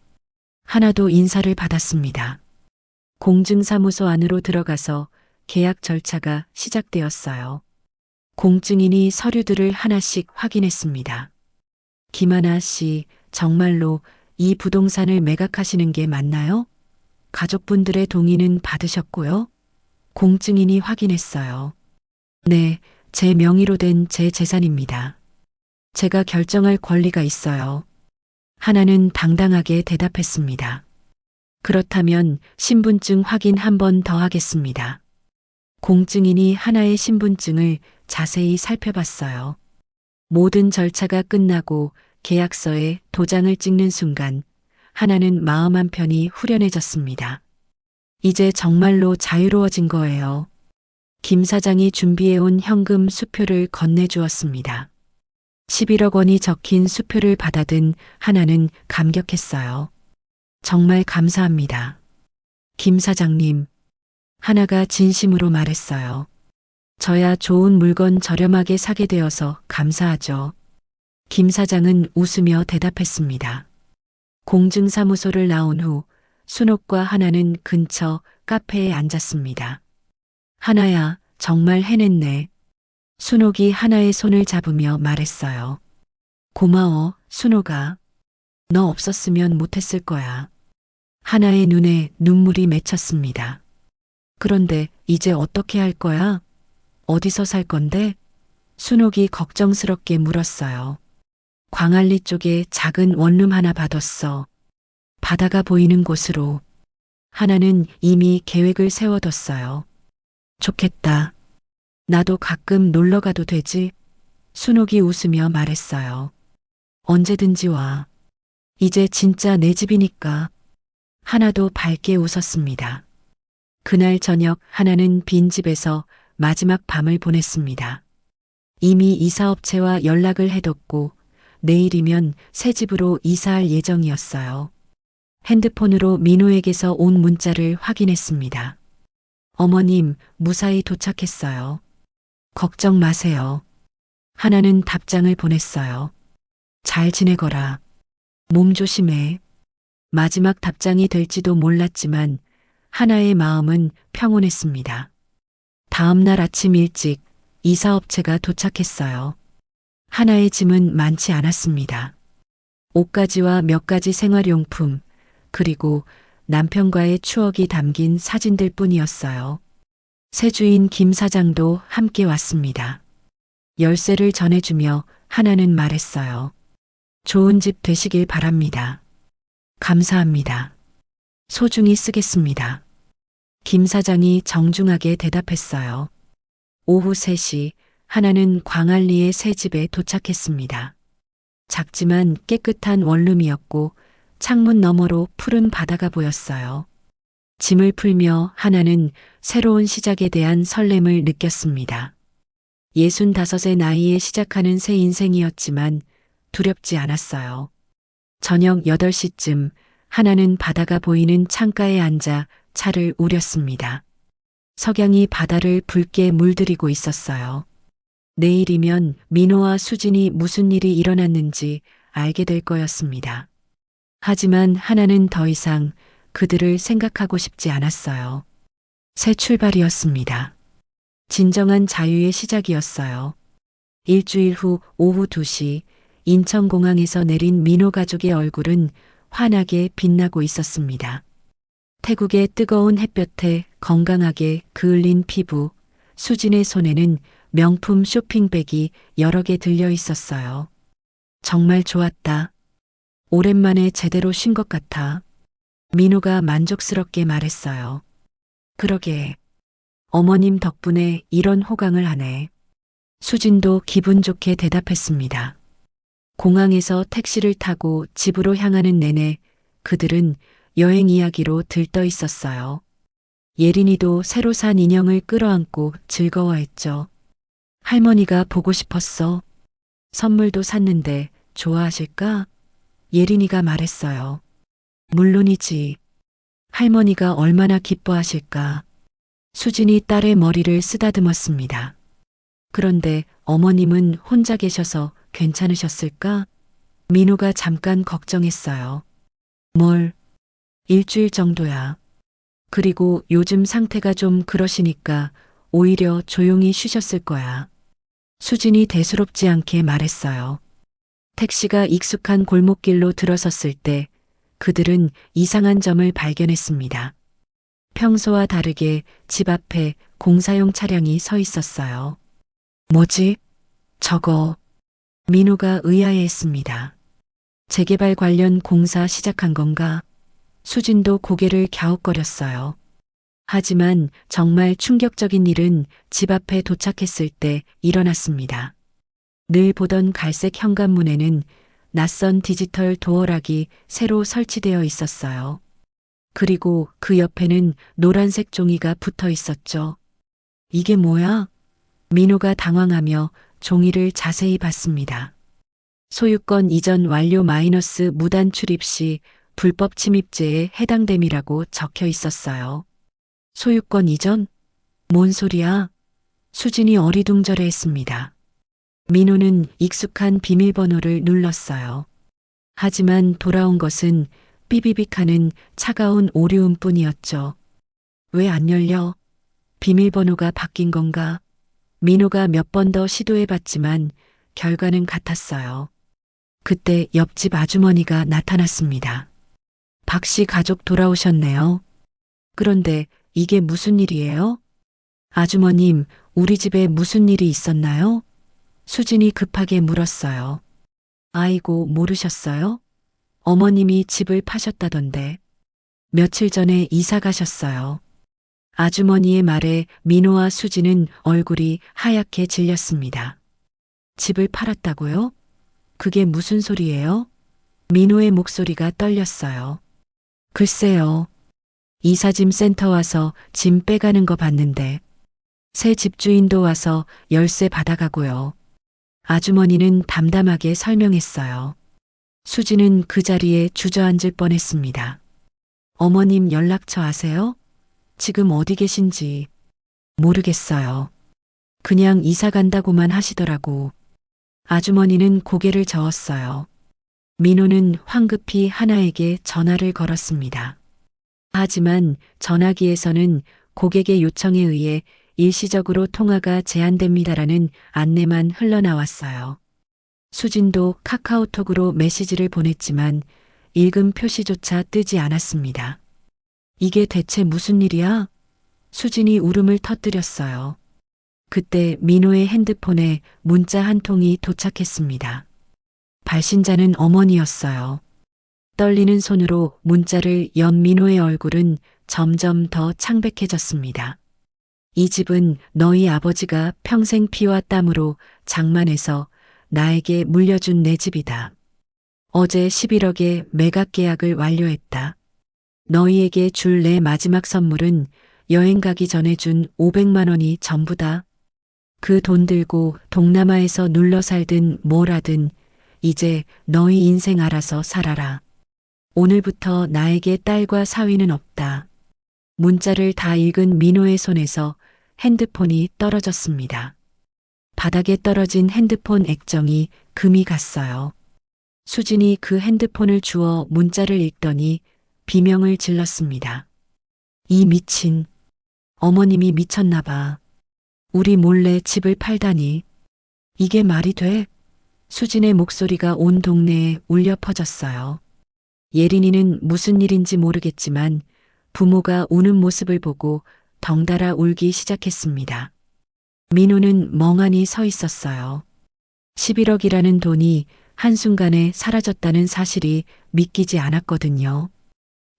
하나도 인사를 받았습니다. 공증사무소 안으로 들어가서 계약 절차가 시작되었어요. 공증인이 서류들을 하나씩 확인했습니다. 김하나 씨, 정말로 이 부동산을 매각하시는 게 맞나요? 가족분들의 동의는 받으셨고요. 공증인이 확인했어요. 네, 제 명의로 된 제 재산입니다. 제가 결정할 권리가 있어요. 하나는 당당하게 대답했습니다. 그렇다면 신분증 확인 한 번 더 하겠습니다. 공증인이 하나의 신분증을 자세히 살펴봤어요. 모든 절차가 끝나고 계약서에 도장을 찍는 순간 하나는 마음 한편이 후련해졌습니다. 이제 정말로 자유로워진 거예요. 김 사장이 준비해온 현금 수표를 건네주었습니다. 11억 원이 적힌 수표를 받아든 하나는 감격했어요. 정말 감사합니다. 김 사장님, 하나가 진심으로 말했어요. 저야 좋은 물건 저렴하게 사게 되어서 감사하죠. 김 사장은 웃으며 대답했습니다. 공증사무소를 나온 후 순옥과 하나는 근처 카페에 앉았습니다. 하나야, 정말 해냈네. 순옥이 하나의 손을 잡으며 말했어요. 고마워, 순옥아. 너 없었으면 못했을 거야. 하나의 눈에 눈물이 맺혔습니다. 그런데 이제 어떻게 할 거야? 어디서 살 건데? 순옥이 걱정스럽게 물었어요. 광안리 쪽에 작은 원룸 하나 받았어. 바다가 보이는 곳으로. 하나는 이미 계획을 세워뒀어요. 좋겠다. 나도 가끔 놀러 가도 되지? 순옥이 웃으며 말했어요. 언제든지 와. 이제 진짜 내 집이니까. 하나도 밝게 웃었습니다. 그날 저녁 하나는 빈집에서 마지막 밤을 보냈습니다. 이미 이사업체와 연락을 해뒀고 내일이면 새 집으로 이사할 예정이었어요. 핸드폰으로 민호에게서 온 문자를 확인했습니다. 어머님, 무사히 도착했어요. 걱정 마세요. 하나는 답장을 보냈어요. 잘 지내거라. 몸 조심해. 마지막 답장이 될지도 몰랐지만 하나의 마음은 평온했습니다. 다음 날 아침 일찍 이사업체가 도착했어요. 하나의 짐은 많지 않았습니다. 옷가지와 몇 가지 생활용품, 그리고 남편과의 추억이 담긴 사진들 뿐이었어요. 새 주인 김 사장도 함께 왔습니다. 열쇠를 전해주며 하나는 말했어요. 좋은 집 되시길 바랍니다. 감사합니다. 소중히 쓰겠습니다. 김 사장이 정중하게 대답했어요. 오후 3시 하나는 광안리의 새 집에 도착했습니다. 작지만 깨끗한 원룸이었고 창문 너머로 푸른 바다가 보였어요. 짐을 풀며 하나는 새로운 시작에 대한 설렘을 느꼈습니다. 65의 나이에 시작하는 새 인생이었지만 두렵지 않았어요. 저녁 8시쯤 하나는 바다가 보이는 창가에 앉아 차를 우렸습니다. 석양이 바다를 붉게 물들이고 있었어요. 내일이면 민호와 수진이 무슨 일이 일어났는지 알게 될 거였습니다. 하지만 하나는 더 이상 그들을 생각하고 싶지 않았어요. 새 출발이었습니다. 진정한 자유의 시작이었어요. 일주일 후 오후 2시 인천공항에서 내린 민호 가족의 얼굴은 환하게 빛나고 있었습니다. 태국의 뜨거운 햇볕에 건강하게 그을린 피부, 수진의 손에는 명품 쇼핑백이 여러 개 들려 있었어요. 정말 좋았다. 오랜만에 제대로 쉰 것 같아. 민호가 만족스럽게 말했어요. 그러게. 어머님 덕분에 이런 호강을 하네. 수진도 기분 좋게 대답했습니다. 공항에서 택시를 타고 집으로 향하는 내내 그들은 여행 이야기로 들떠 있었어요. 예린이도 새로 산 인형을 끌어안고 즐거워했죠. 할머니가 보고 싶었어. 선물도 샀는데 좋아하실까? 예린이가 말했어요. 물론이지. 할머니가 얼마나 기뻐하실까. 수진이 딸의 머리를 쓰다듬었습니다. 그런데 어머님은 혼자 계셔서 괜찮으셨을까? 민호가 잠깐 걱정했어요. 뭘? 일주일 정도야. 그리고 요즘 상태가 좀 그러시니까 오히려 조용히 쉬셨을 거야. 수진이 대수롭지 않게 말했어요. 택시가 익숙한 골목길로 들어섰을 때 그들은 이상한 점을 발견했습니다. 평소와 다르게 집 앞에 공사용 차량이 서 있었어요. 뭐지? 저거. 민호가 의아해했습니다. 재개발 관련 공사 시작한 건가? 수진도 고개를 갸웃거렸어요. 하지만 정말 충격적인 일은 집 앞에 도착했을 때 일어났습니다. 늘 보던 갈색 현관문에는 낯선 디지털 도어락이 새로 설치되어 있었어요. 그리고 그 옆에는 노란색 종이가 붙어 있었죠. 이게 뭐야? 민호가 당황하며 종이를 자세히 봤습니다. 소유권 이전 완료 마이너스 무단 출입 시 불법 침입죄에 해당됨이라고 적혀 있었어요. 소유권 이전? 뭔 소리야? 수진이 어리둥절해 했습니다. 민호는 익숙한 비밀번호를 눌렀어요. 하지만 돌아온 것은 삐비빅하는 차가운 오류음뿐이었죠. 왜 안 열려? 비밀번호가 바뀐 건가? 민호가 몇 번 더 시도해봤지만 결과는 같았어요. 그때 옆집 아주머니가 나타났습니다. 박 씨 가족 돌아오셨네요. 그런데 이게 무슨 일이에요? 아주머님, 우리 집에 무슨 일이 있었나요? 수진이 급하게 물었어요. 아이고, 모르셨어요? 어머님이 집을 파셨다던데. 며칠 전에 이사 가셨어요. 아주머니의 말에 민호와 수진은 얼굴이 하얗게 질렸습니다. 집을 팔았다고요? 그게 무슨 소리예요? 민호의 목소리가 떨렸어요. 글쎄요. 이사짐 센터 와서 짐 빼가는 거 봤는데. 새 집주인도 와서 열쇠 받아가고요. 아주머니는 담담하게 설명했어요. 수지는 그 자리에 주저앉을 뻔했습니다. 어머님 연락처 아세요? 지금 어디 계신지 모르겠어요. 그냥 이사 간다고만 하시더라고. 아주머니는 고개를 저었어요. 민호는 황급히 하나에게 전화를 걸었습니다. 하지만 전화기에서는 고객의 요청에 의해 일시적으로 통화가 제한됩니다라는 안내만 흘러나왔어요. 수진도 카카오톡으로 메시지를 보냈지만 읽음 표시조차 뜨지 않았습니다. 이게 대체 무슨 일이야? 수진이 울음을 터뜨렸어요. 그때 민호의 핸드폰에 문자 한 통이 도착했습니다. 발신자는 어머니였어요. 떨리는 손으로 문자를 연 민호의 얼굴은 점점 더 창백해졌습니다. 이 집은 너희 아버지가 평생 피와 땀으로 장만해서 나에게 물려준 내 집이다. 어제 11억에 매각 계약을 완료했다. 너희에게 줄 내 마지막 선물은 여행 가기 전에 준 500만 원이 전부다. 그 돈 들고 동남아에서 눌러 살든 뭘 하든 이제 너희 인생 알아서 살아라. 오늘부터 나에게 딸과 사위는 없다. 문자를 다 읽은 민호의 손에서 핸드폰이 떨어졌습니다. 바닥에 떨어진 핸드폰 액정이 금이 갔어요. 수진이 그 핸드폰을 주워 문자를 읽더니 비명을 질렀습니다. 이 미친. 어머님이 미쳤나 봐. 우리 몰래 집을 팔다니. 이게 말이 돼? 수진의 목소리가 온 동네에 울려 퍼졌어요. 예린이는 무슨 일인지 모르겠지만 부모가 우는 모습을 보고 덩달아 울기 시작했습니다. 민호는 멍하니 서 있었어요. 11억이라는 돈이 한순간에 사라졌다는 사실이 믿기지 않았거든요.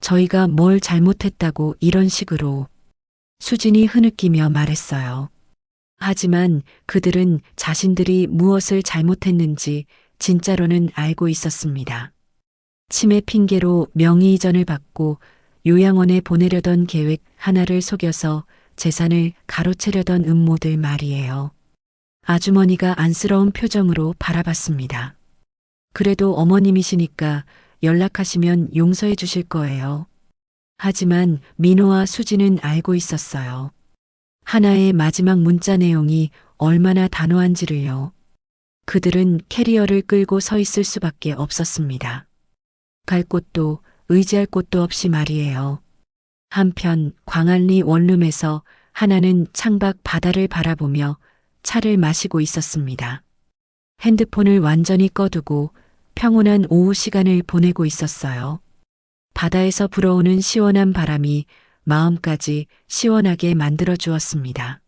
저희가 뭘 잘못했다고 이런 식으로. 수진이 흐느끼며 말했어요. 하지만 그들은 자신들이 무엇을 잘못했는지 진짜로는 알고 있었습니다. 치매 핑계로 명의 이전을 받고 요양원에 보내려던 계획 하나를 속여서 재산을 가로채려던 음모들 말이에요. 아주머니가 안쓰러운 표정으로 바라봤습니다. 그래도 어머님이시니까 연락하시면 용서해 주실 거예요. 하지만 민호와 수지는 알고 있었어요. 하나의 마지막 문자 내용이 얼마나 단호한지를요. 그들은 캐리어를 끌고 서 있을 수밖에 없었습니다. 갈 곳도 의지할 곳도 없이 말이에요. 한편 광안리 원룸에서 하나는 창밖 바다를 바라보며 차를 마시고 있었습니다. 핸드폰을 완전히 꺼두고 평온한 오후 시간을 보내고 있었어요. 바다에서 불어오는 시원한 바람이 마음까지 시원하게 만들어 주었습니다.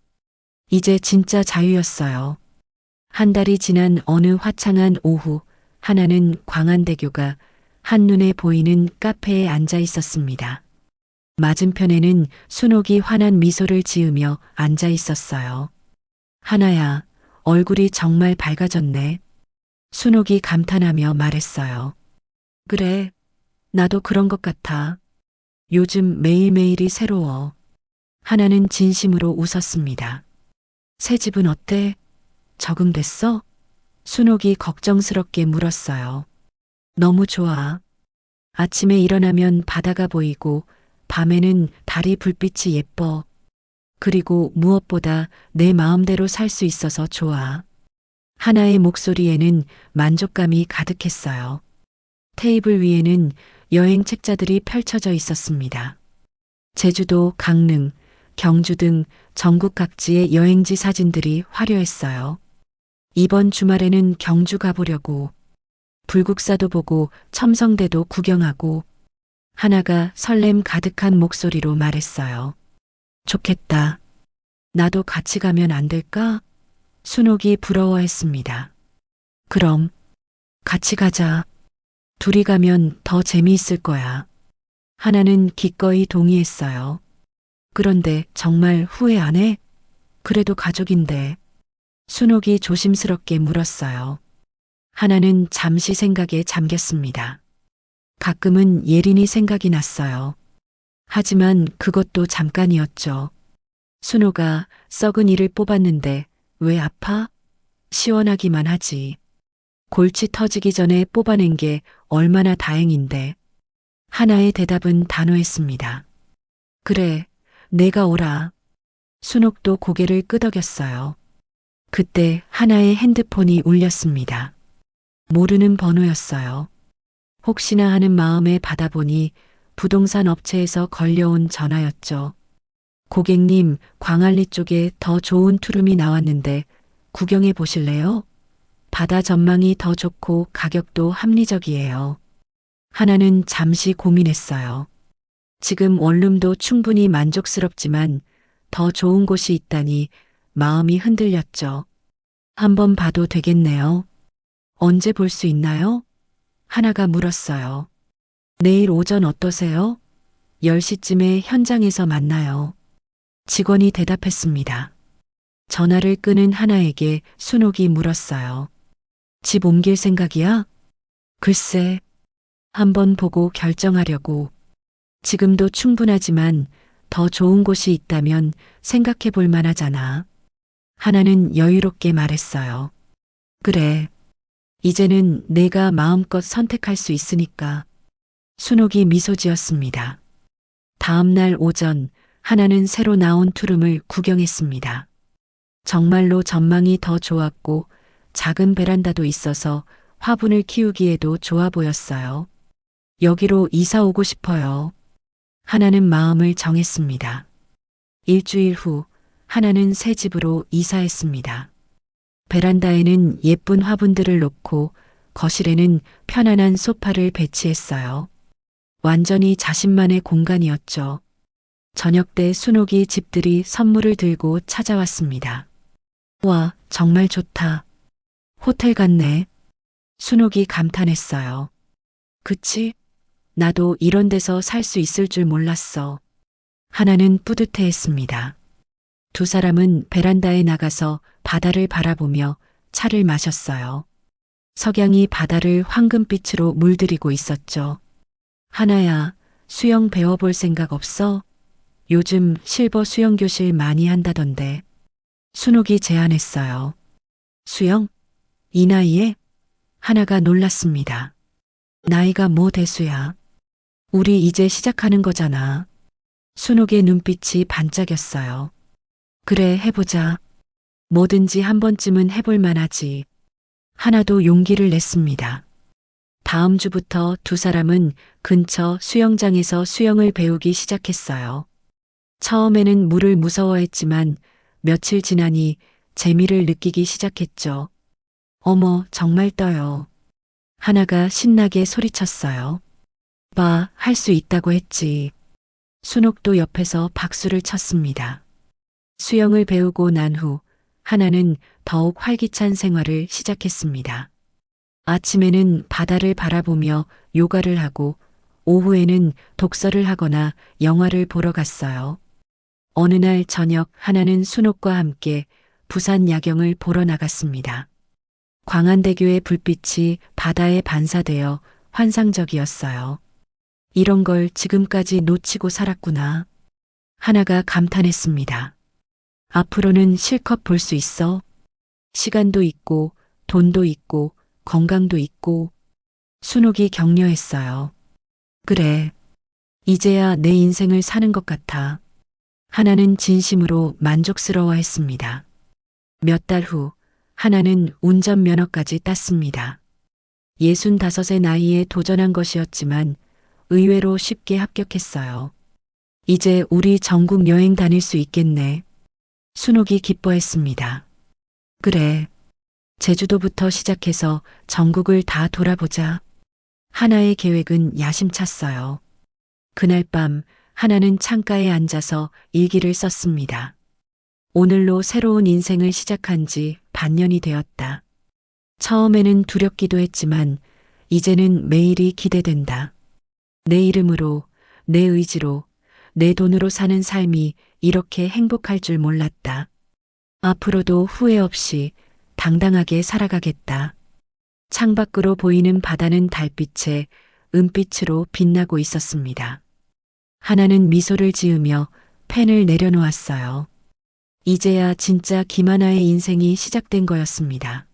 이제 진짜 자유였어요. 한 달이 지난 어느 화창한 오후, 하나는 광안대교가 한눈에 보이는 카페에 앉아 있었습니다. 맞은편에는 순옥이 환한 미소를 지으며 앉아 있었어요. 하나야, 얼굴이 정말 밝아졌네. 순옥이 감탄하며 말했어요. 그래, 나도 그런 것 같아. 요즘 매일매일이 새로워. 하나는 진심으로 웃었습니다. 새 집은 어때? 적응됐어? 순옥이 걱정스럽게 물었어요. 너무 좋아. 아침에 일어나면 바다가 보이고 밤에는 달이 불빛이 예뻐. 그리고 무엇보다 내 마음대로 살 수 있어서 좋아. 하나의 목소리에는 만족감이 가득했어요. 테이블 위에는 여행 책자들이 펼쳐져 있었습니다. 제주도, 강릉, 경주 등 전국 각지의 여행지 사진들이 화려했어요. 이번 주말에는 경주 가보려고. 불국사도 보고 첨성대도 구경하고. 하나가 설렘 가득한 목소리로 말했어요. 좋겠다. 나도 같이 가면 안 될까? 순옥이 부러워했습니다. 그럼 같이 가자. 둘이 가면 더 재미있을 거야. 하나는 기꺼이 동의했어요. 그런데 정말 후회 안 해? 그래도 가족인데. 순옥이 조심스럽게 물었어요. 하나는 잠시 생각에 잠겼습니다. 가끔은 예린이 생각이 났어요. 하지만 그것도 잠깐이었죠. 순호가 썩은 이를 뽑았는데 왜 아파? 시원하기만 하지. 골치 터지기 전에 뽑아낸 게 얼마나 다행인데. 하나의 대답은 단호했습니다. 그래, 내가 오라. 순옥도 고개를 끄덕였어요. 그때 하나의 핸드폰이 울렸습니다. 모르는 번호였어요. 혹시나 하는 마음에 받아보니 부동산 업체에서 걸려온 전화였죠. 고객님, 광안리 쪽에 더 좋은 투룸이 나왔는데 구경해 보실래요? 바다 전망이 더 좋고 가격도 합리적이에요. 하나는 잠시 고민했어요. 지금 원룸도 충분히 만족스럽지만 더 좋은 곳이 있다니 마음이 흔들렸죠. 한번 봐도 되겠네요. 언제 볼 수 있나요? 하나가 물었어요. 내일 오전 어떠세요? 10시쯤에 현장에서 만나요. 직원이 대답했습니다. 전화를 끄는 하나에게 순옥이 물었어요. 집 옮길 생각이야? 글쎄, 한번 보고 결정하려고. 지금도 충분하지만 더 좋은 곳이 있다면 생각해 볼 만하잖아. 하나는 여유롭게 말했어요. 그래. 이제는 내가 마음껏 선택할 수 있으니까. 순옥이 미소 지었습니다. 다음 날 오전 하나는 새로 나온 투룸을 구경했습니다. 정말로 전망이 더 좋았고 작은 베란다도 있어서 화분을 키우기에도 좋아 보였어요. 여기로 이사 오고 싶어요. 하나는 마음을 정했습니다. 일주일 후 하나는 새 집으로 이사했습니다. 베란다에는 예쁜 화분들을 놓고 거실에는 편안한 소파를 배치했어요. 완전히 자신만의 공간이었죠. 저녁 때 순옥이 집들이 선물을 들고 찾아왔습니다. 와, 정말 좋다. 호텔 같네. 순옥이 감탄했어요. 그치? 나도 이런 데서 살 수 있을 줄 몰랐어. 하나는 뿌듯해했습니다. 두 사람은 베란다에 나가서 바다를 바라보며 차를 마셨어요. 석양이 바다를 황금빛으로 물들이고 있었죠. 하나야, 수영 배워볼 생각 없어? 요즘 실버 수영 교실 많이 한다던데. 순옥이 제안했어요. 수영? 이 나이에? 하나가 놀랐습니다. 나이가 뭐 대수야. 우리 이제 시작하는 거잖아. 순옥의 눈빛이 반짝였어요. 그래, 해보자. 뭐든지 한 번쯤은 해볼 만하지. 하나도 용기를 냈습니다. 다음 주부터 두 사람은 근처 수영장에서 수영을 배우기 시작했어요. 처음에는 물을 무서워했지만 며칠 지나니 재미를 느끼기 시작했죠. 어머, 정말 떠요. 하나가 신나게 소리쳤어요. 봐, 할 수 있다고 했지. 순옥도 옆에서 박수를 쳤습니다. 수영을 배우고 난 후 하나는 더욱 활기찬 생활을 시작했습니다. 아침에는 바다를 바라보며 요가를 하고 오후에는 독서를 하거나 영화를 보러 갔어요. 어느 날 저녁 하나는 순옥과 함께 부산 야경을 보러 나갔습니다. 광안대교의 불빛이 바다에 반사되어 환상적이었어요. 이런 걸 지금까지 놓치고 살았구나. 하나가 감탄했습니다. 앞으로는 실컷 볼 수 있어. 시간도 있고 돈도 있고 건강도 있고. 순옥이 격려했어요. 그래. 이제야 내 인생을 사는 것 같아. 하나는 진심으로 만족스러워했습니다. 몇 달 후, 하나는 운전면허까지 땄습니다. 65의 나이에 도전한 것이었지만 의외로 쉽게 합격했어요. 이제 우리 전국 여행 다닐 수 있겠네. 순옥이 기뻐했습니다. 그래. 제주도부터 시작해서 전국을 다 돌아보자. 하나의 계획은 야심찼어요. 그날 밤 하나는 창가에 앉아서 일기를 썼습니다. 오늘로 새로운 인생을 시작한 지 반년이 되었다. 처음에는 두렵기도 했지만 이제는 매일이 기대된다. 내 이름으로, 내 의지로, 내 돈으로 사는 삶이 이렇게 행복할 줄 몰랐다. 앞으로도 후회 없이 당당하게 살아가겠다. 창밖으로 보이는 바다는 달빛에 은빛으로 빛나고 있었습니다. 하나는 미소를 지으며 펜을 내려놓았어요. 이제야 진짜 김하나의 인생이 시작된 거였습니다.